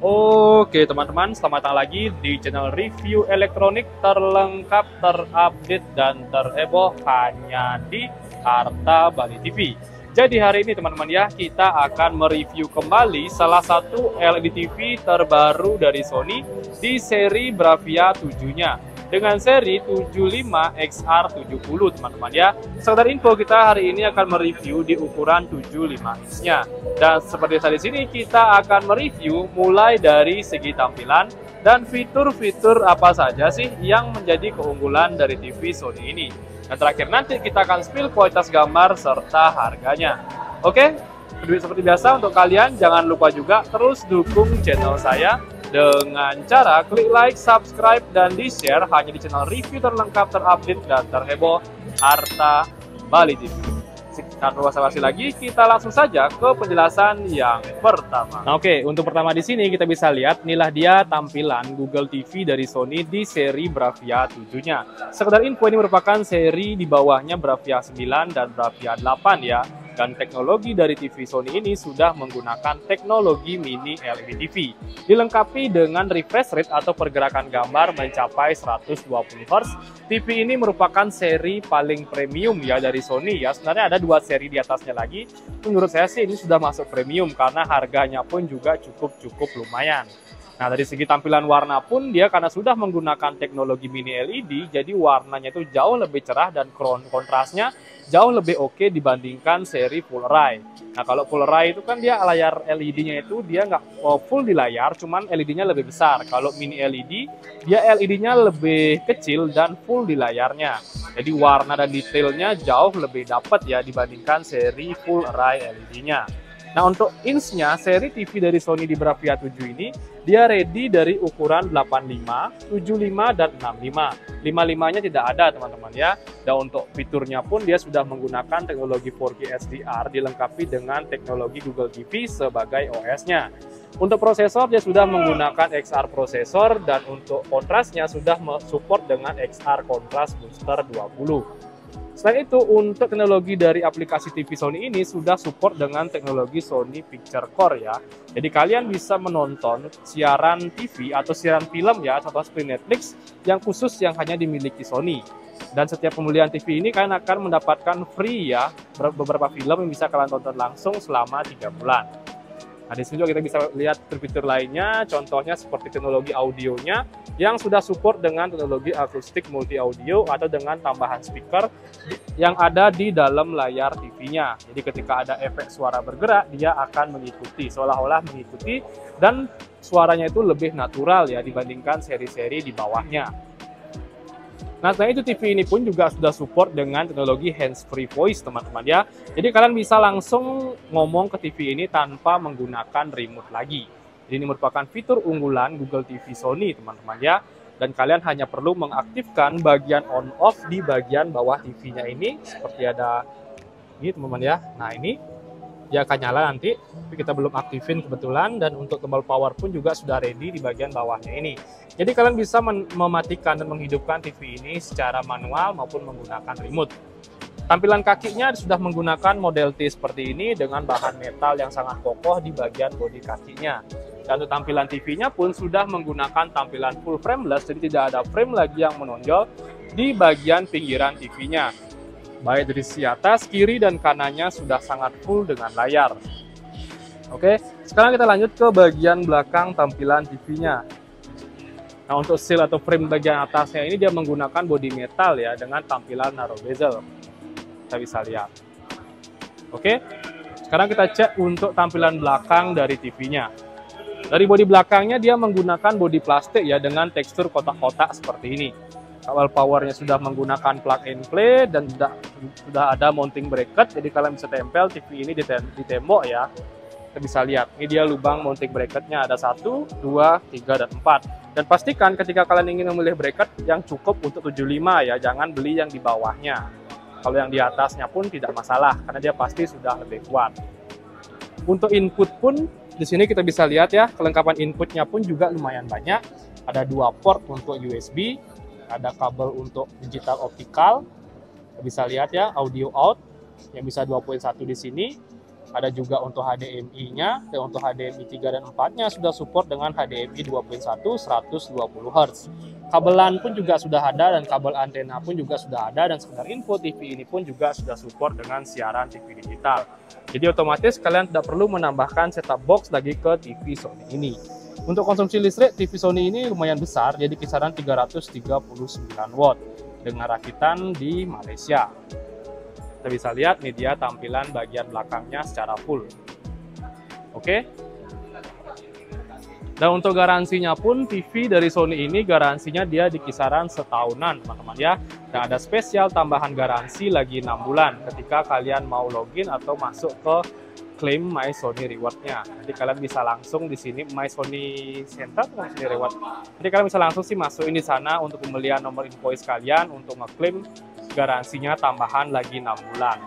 Oke teman-teman, selamat datang lagi di channel review elektronik terlengkap, terupdate, dan terheboh hanya di Arta Bali TV. Jadi hari ini teman-teman ya, kita akan mereview kembali salah satu LED TV terbaru dari Sony di seri Bravia 7-nya. Dengan seri 75XR70 teman-teman ya. Sekedar info, kita hari ini akan mereview di ukuran 75 inch-nya. Dan seperti tadi sini kita akan mereview mulai dari segi tampilan dan fitur-fitur apa saja sih yang menjadi keunggulan dari TV Sony ini. Dan terakhir nanti kita akan spill kualitas gambar serta harganya. Oke, seperti biasa untuk kalian jangan lupa juga terus dukung channel saya dengan cara klik like, subscribe, dan di-share hanya di channel review terlengkap, terupdate, dan terheboh Arta Bali TV. Tanpa basa-basi lagi, kita langsung saja ke penjelasan yang pertama. Nah, oke, untuk pertama di sini kita bisa lihat inilah dia tampilan Google TV dari Sony di seri Bravia 7-nya. Sekedar info, ini merupakan seri di bawahnya Bravia 9 dan Bravia 8 ya. Dan teknologi dari TV Sony ini sudah menggunakan teknologi mini LED TV. Dilengkapi dengan refresh rate atau pergerakan gambar mencapai 120 Hz. TV ini merupakan seri paling premium ya dari Sony ya. Sebenarnya ada dua seri di atasnya lagi. Menurut saya sih ini sudah masuk premium karena harganya pun juga cukup lumayan. Nah, dari segi tampilan warna pun dia karena sudah menggunakan teknologi mini LED, jadi warnanya itu jauh lebih cerah dan kontrasnya jauh lebih oke dibandingkan seri full array. Nah, kalau full array itu kan dia layar LED-nya itu dia nggak full di layar, cuman LED-nya lebih besar. Kalau mini LED, dia LED-nya lebih kecil dan full di layarnya. Jadi warna dan detailnya jauh lebih dapat ya dibandingkan seri full array LED-nya. Nah, untuk inch-nya, seri TV dari Sony di Bravia 7 ini, dia ready dari ukuran 85, 75, dan 65. 55-nya tidak ada, teman-teman ya. Dan untuk fiturnya pun dia sudah menggunakan teknologi 4K HDR, dilengkapi dengan teknologi Google TV sebagai OS-nya. Untuk prosesor, dia sudah menggunakan XR prosesor, dan untuk kontrasnya sudah support dengan XR Contrast Booster 20. Selain itu, untuk teknologi dari aplikasi TV Sony ini sudah support dengan teknologi Sony Picture Core ya. Jadi kalian bisa menonton siaran TV atau siaran film ya, contoh seperti Netflix yang khusus yang hanya dimiliki Sony. Dan setiap pembelian TV ini kalian akan mendapatkan free ya beberapa film yang bisa kalian tonton langsung selama 3 bulan. Nah, di sini juga kita bisa lihat fitur-fitur lainnya, contohnya seperti teknologi audionya yang sudah support dengan teknologi akustik multi audio atau dengan tambahan speaker yang ada di dalam layar TV-nya. Jadi ketika ada efek suara bergerak, dia akan mengikuti, seolah-olah mengikuti, dan suaranya itu lebih natural ya dibandingkan seri-seri di bawahnya. Nah, selain itu TV ini pun juga sudah support dengan teknologi hands-free voice, teman-teman ya. Jadi kalian bisa langsung ngomong ke TV ini tanpa menggunakan remote lagi. Jadi ini merupakan fitur unggulan Google TV Sony, teman-teman ya. Dan kalian hanya perlu mengaktifkan bagian on-off di bagian bawah TV-nya ini. Seperti ada ini, teman-teman ya. Nah, ini dia akan nyala nanti, tapi kita belum aktifin kebetulan. Dan untuk tombol power pun juga sudah ready di bagian bawahnya ini. Jadi kalian bisa mematikan dan menghidupkan TV ini secara manual maupun menggunakan remote. Tampilan kakinya sudah menggunakan model T seperti ini dengan bahan metal yang sangat kokoh di bagian bodi kakinya. Dan untuk tampilan TV-nya pun sudah menggunakan tampilan full frameless, jadi tidak ada frame lagi yang menonjol di bagian pinggiran TV-nya. Baik dari sisi atas, kiri, dan kanannya sudah sangat full dengan layar. Oke, sekarang kita lanjut ke bagian belakang tampilan TV-nya. Nah, untuk seal atau frame bagian atasnya ini dia menggunakan bodi metal ya dengan tampilan narrow bezel. Kita bisa lihat. Oke, sekarang kita cek untuk tampilan belakang dari TV-nya. Dari bodi belakangnya dia menggunakan bodi plastik ya dengan tekstur kotak-kotak seperti ini. Kabel powernya sudah menggunakan plug and play dan sudah ada mounting bracket, jadi kalian bisa tempel TV ini di tembok ya. Kita bisa lihat, ini dia lubang mounting bracketnya, ada 1, 2, 3, dan 4. Dan pastikan ketika kalian ingin memilih bracket yang cukup untuk 75 ya, jangan beli yang di bawahnya. Kalau yang di atasnya pun tidak masalah, karena dia pasti sudah lebih kuat. Untuk input pun, di sini kita bisa lihat ya, kelengkapan inputnya pun juga lumayan banyak. Ada 2 port untuk USB, ada kabel untuk digital optical, kita bisa lihat ya, audio out, yang bisa 2.1 di sini. Ada juga untuk HDMI-nya, dan untuk HDMI 3 dan 4-nya sudah support dengan HDMI 2.1 120 Hz. Kabelan pun juga sudah ada dan kabel antena pun juga sudah ada, dan sekedar info TV ini pun juga sudah support dengan siaran TV digital. Jadi otomatis kalian tidak perlu menambahkan setup box lagi ke TV Sony ini. Untuk konsumsi listrik TV Sony ini lumayan besar, jadi kisaran 339 watt dengan rakitan di Malaysia. Kita bisa lihat nih dia tampilan bagian belakangnya secara full. Oke. Dan untuk garansinya pun TV dari Sony ini garansinya dia di kisaran setahunan teman-teman ya. Dan ada spesial tambahan garansi lagi 6 bulan ketika kalian mau login atau masuk ke klaim My Sony Reward-nya. Jadi kalian bisa langsung di sini My Sony Center atau My Sony Reward. Jadi kalian bisa langsung sih masukin di sana untuk pembelian nomor invoice kalian untuk ngeklaim garansinya tambahan lagi 6 bulan.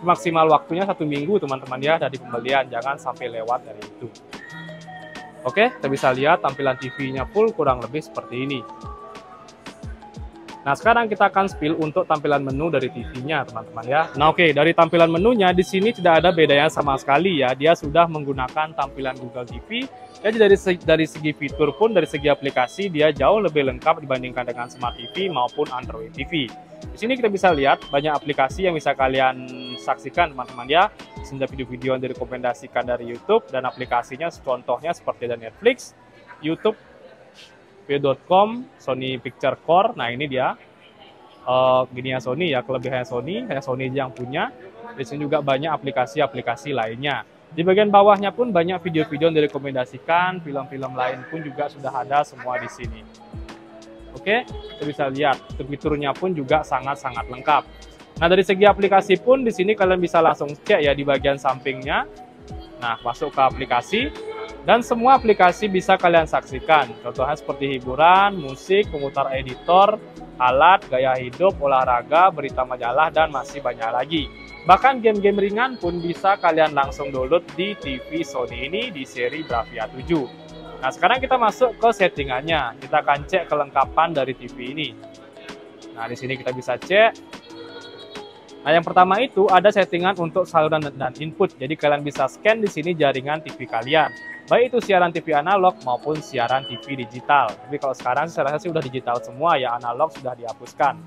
Maksimal waktunya 1 minggu teman-teman ya dari pembelian, jangan sampai lewat dari itu. Oke, kita bisa lihat tampilan TV-nya full kurang lebih seperti ini. Nah, sekarang kita akan spill untuk tampilan menu dari TV-nya, teman-teman ya. Nah, oke, dari tampilan menunya di sini tidak ada bedanya sama sekali ya. Dia sudah menggunakan tampilan Google TV. Jadi dari segi fitur pun, dari segi aplikasi, dia jauh lebih lengkap dibandingkan dengan Smart TV maupun Android TV. Di sini kita bisa lihat banyak aplikasi yang bisa kalian saksikan, teman-teman ya. Sehingga video-video yang direkomendasikan dari YouTube, dan aplikasinya contohnya seperti ada Netflix, YouTube, View.com, Sony Picture Core. Nah ini dia gini ya Sony ya, kelebihannya Sony, hanya Sony yang punya. Di sini juga banyak aplikasi-aplikasi lainnya. Di bagian bawahnya pun banyak video-video yang direkomendasikan, film-film lain pun juga sudah ada semua di sini. Oke, kita bisa lihat fiturnya pun juga sangat-sangat lengkap. Nah dari segi aplikasi pun di sini kalian bisa langsung cek ya di bagian sampingnya. Nah masuk ke aplikasi. Dan semua aplikasi bisa kalian saksikan. Contohnya seperti hiburan, musik, pemutar editor, alat, gaya hidup, olahraga, berita majalah, dan masih banyak lagi. Bahkan game-game ringan pun bisa kalian langsung download di TV Sony ini di seri Bravia 7. Nah sekarang kita masuk ke settingannya. Kita akan cek kelengkapan dari TV ini. Nah di sini kita bisa cek. Nah, yang pertama itu ada settingan untuk saluran dan input. Jadi kalian bisa scan di sini jaringan TV kalian. Baik itu siaran TV analog maupun siaran TV digital. Tapi kalau sekarang saya rasa sih udah digital semua ya, analog sudah dihapuskan.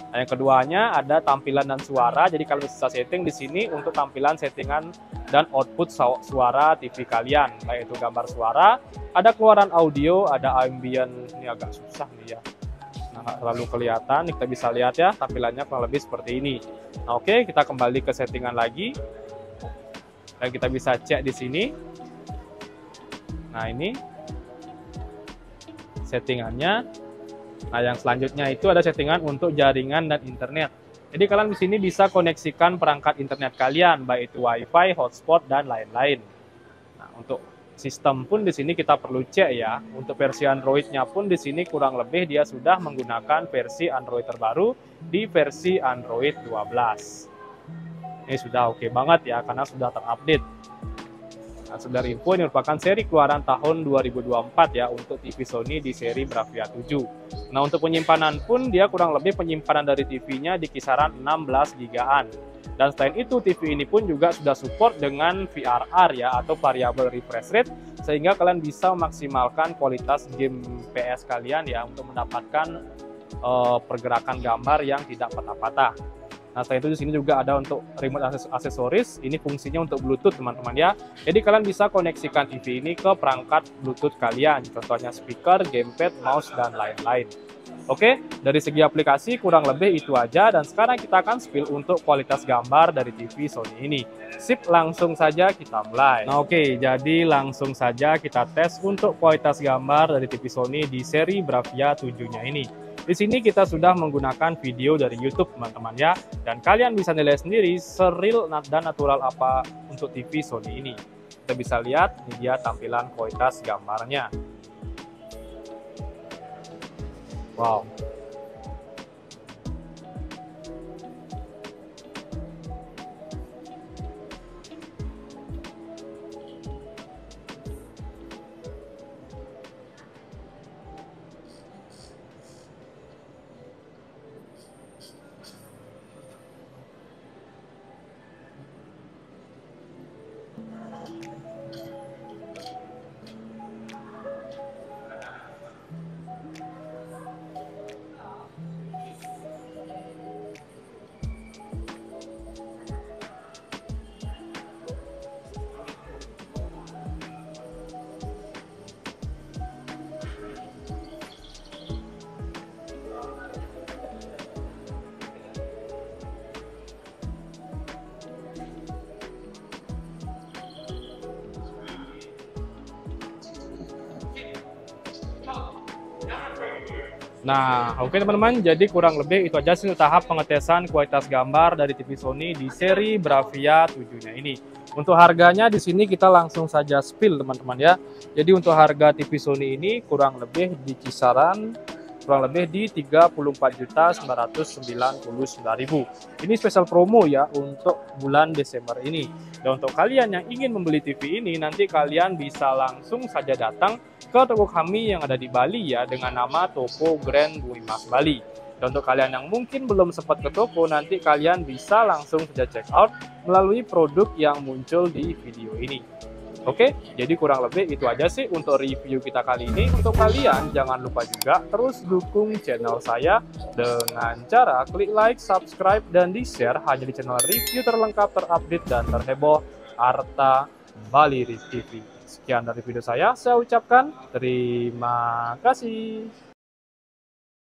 Nah, yang keduanya ada tampilan dan suara. Jadi kalian bisa setting di sini untuk tampilan settingan dan output suara TV kalian. Baik itu gambar suara, ada keluaran audio, ada ambient. Ini agak susah nih ya. Nah, terlalu kelihatan, kita bisa lihat ya tampilannya kurang lebih seperti ini. Nah, oke, kita kembali ke settingan lagi. Dan kita bisa cek di sini. Nah, ini settingannya. Nah, yang selanjutnya itu ada settingan untuk jaringan dan internet. Jadi kalian di sini bisa koneksikan perangkat internet kalian, baik itu WiFi, hotspot, dan lain-lain. Nah, untuk sistem pun di sini kita perlu cek ya. Untuk versi Android-nya pun di sini kurang lebih dia sudah menggunakan versi Android terbaru di versi Android 12. Ini sudah oke banget ya karena sudah terupdate. Nah, sekedar info, ini merupakan seri keluaran tahun 2024 ya untuk TV Sony di seri Bravia 7. Nah, untuk penyimpanan pun dia kurang lebih penyimpanan dari TV-nya di kisaran 16 GB-an. Dan selain itu, TV ini pun juga sudah support dengan VRR ya, atau variable refresh rate, sehingga kalian bisa memaksimalkan kualitas game PS kalian ya, untuk mendapatkan pergerakan gambar yang tidak patah-patah. Nah, selain itu di sini juga ada untuk remote aksesoris. Ini fungsinya untuk Bluetooth, teman-teman ya. Jadi kalian bisa koneksikan TV ini ke perangkat Bluetooth kalian, contohnya speaker, gamepad, mouse, dan lain-lain. Oke, dari segi aplikasi kurang lebih itu aja, dan sekarang kita akan spill untuk kualitas gambar dari TV Sony ini. Sip, langsung saja kita mulai. Nah, oke, jadi langsung saja kita tes untuk kualitas gambar dari TV Sony di seri Bravia 7-nya ini. Di sini kita sudah menggunakan video dari YouTube, teman-teman ya, dan kalian bisa nilai sendiri seril dan natural apa untuk TV Sony ini. Kita bisa lihat ini dia tampilan kualitas gambarnya. Wow. Nah, oke teman-teman, jadi kurang lebih itu aja sih tahap pengetesan kualitas gambar dari TV Sony di seri Bravia 7-nya ini. Untuk harganya di sini kita langsung saja spill teman-teman ya. Jadi untuk harga TV Sony ini kurang lebih di kisaran kurang lebih di 34.999.000. Ini spesial promo ya untuk bulan Desember ini. Dan untuk kalian yang ingin membeli TV ini, nanti kalian bisa langsung saja datang ke toko kami yang ada di Bali ya, dengan nama Toko Grand Bumi Mas Bali. Dan untuk kalian yang mungkin belum sempat ke toko, nanti kalian bisa langsung saja check out melalui produk yang muncul di video ini. Oke, jadi kurang lebih itu aja sih untuk review kita kali ini. Untuk kalian, jangan lupa juga terus dukung channel saya dengan cara klik like, subscribe, dan di-share hanya di channel review terlengkap, terupdate, dan terheboh Arta Bali TV. Sekian dari video saya ucapkan terima kasih.